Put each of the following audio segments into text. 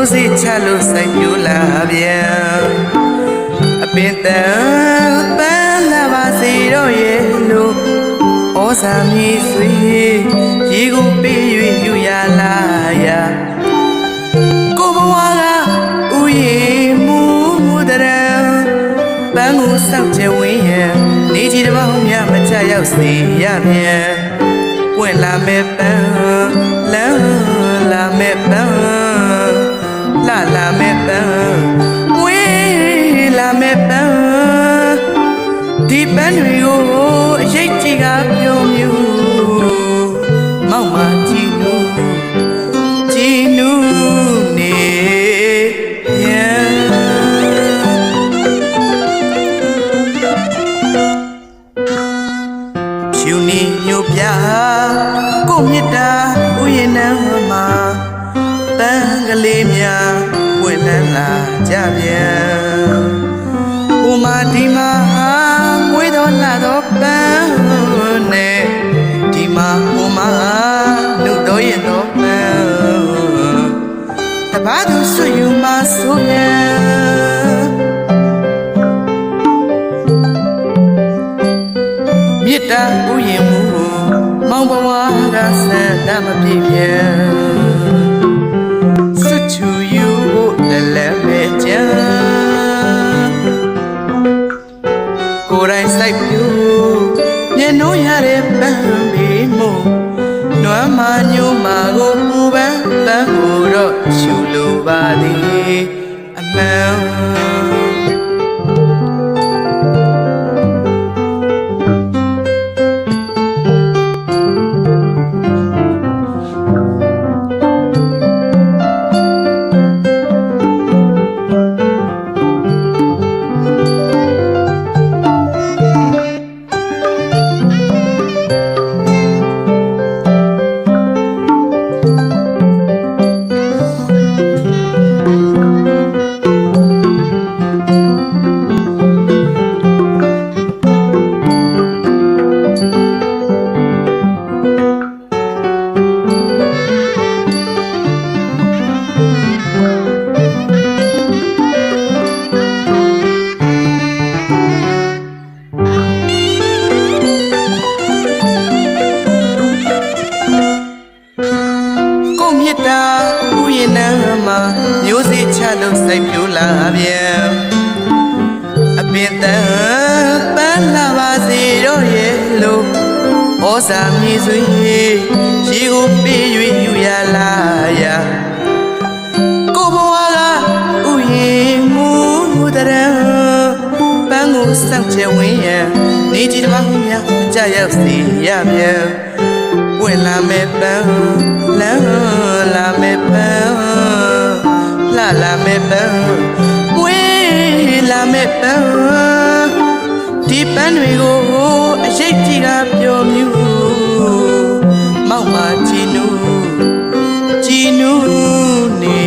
မျိုးစေ့ချလို့စိုက်ပြိုးလာပြန်အပင်တန်ပန်းလာပါစေတော့ရဲ့လို့ဩဇာမြေဆွေရေကိုပေး၍ယူရလာရာကိုဘဝကဥယျာဉ်မူတရံပန်းကိုစောက်ကျဝင်းရန်နေကြီးတစ်ပေါင်းများမချရောက်စေရမြန်ပွင့်လာမဲ့ပန်းလန်းလာမဲ့ပန်းလာလာမဲ့ပန်းဝေးလာမဲ့ပန်းဒီပန်းတွေကိုအရေးကြီးကပြုံးမြူမောက်မကြည်နူနေပြန်ဖြူနေညိုပြကိုမြတ်တာဥယျာဉ်နံမှာပန်းကလေးများဝင့်လန်းလာကြပြန်ဟိုမှာဒီမှာမွေးတော်လာတော့ပန်းနဲ့ဒီမှာဟိုမှာနှုတ်တော်ရင်တော့ပန်းတပါးသူဆွေယူမဆိုရင်မြစ်တာဥယျာဉ်မူမောင်ဘဝကဆန္ဒမပြည့်ပြဲစွချူယူဖို့လည်းမဲ့ကြကိုယ်တိုင်စိုက်ပြူမျက်နှာရတဲ့ပန်းပေမို့နွမ်းမညိုမာကိုပူပန်းပန်းကိုတော့ရှူလိုပါသည်အမှန်မျိုးစေ့ချလို့စိုက်ပြိုးလာပြန်အပင်တန်ပန်းလာပါစေတော့ရဲ့လို့ဩဇာမြေဆွေရေကိုပေး၍ယူရလာရာကိုဘဝကဥယျာဉ်မူတရံပန်းကိုစောက်ကျဝင်းရန်နေကြီးတစ်ပေါင်းများမကြရောက်စေရပြန်ပွင့်လာမဲ့ပန်းလန်းလာမဲ့ပန်းလာလာမဲ့ပန်းဝေးလာမဲ့ပန်းဒီပန်းတွေကိုအရေးကြီးကပြောမြူမောက်မကြည်နူနေ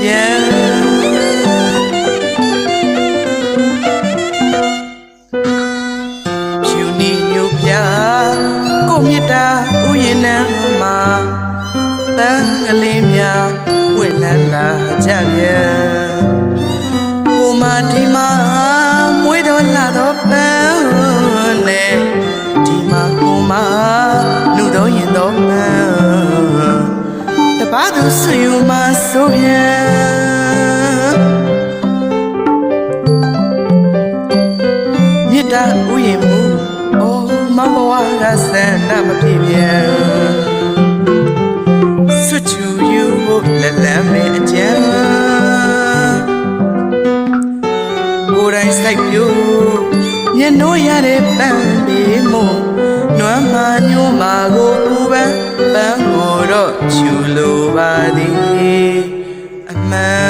ပြန်ဖြူနေညိုပြကိုမြတ်တာဥယျာဉ်နံမှာပန်းကလေးများဝင့်လန်းလာကြပြန်ဟိုမှာဒီမှာမွေးတော်လာတော့ပန်းနဲ့ဒီမှာဟိုမှာနှုတ်တော်ရင်တော့ပန်းတပါးသူဆွေယူမဆိုရင်မြတ်တာဥယျာဉ်မူအိုးမဘဝကဆန္ဒမပြည့်ပြန်စွချူယူဖို့လည်းမဲ့အကြံကိုယ်တိုင်စိုက်ပြိုးမျက်နှာရတဲ့ပန်းပေမို့နွမ်းမညိုမာကိုပူပန်းပန်းကိုတော့ချူလိုပါသည်အမှန်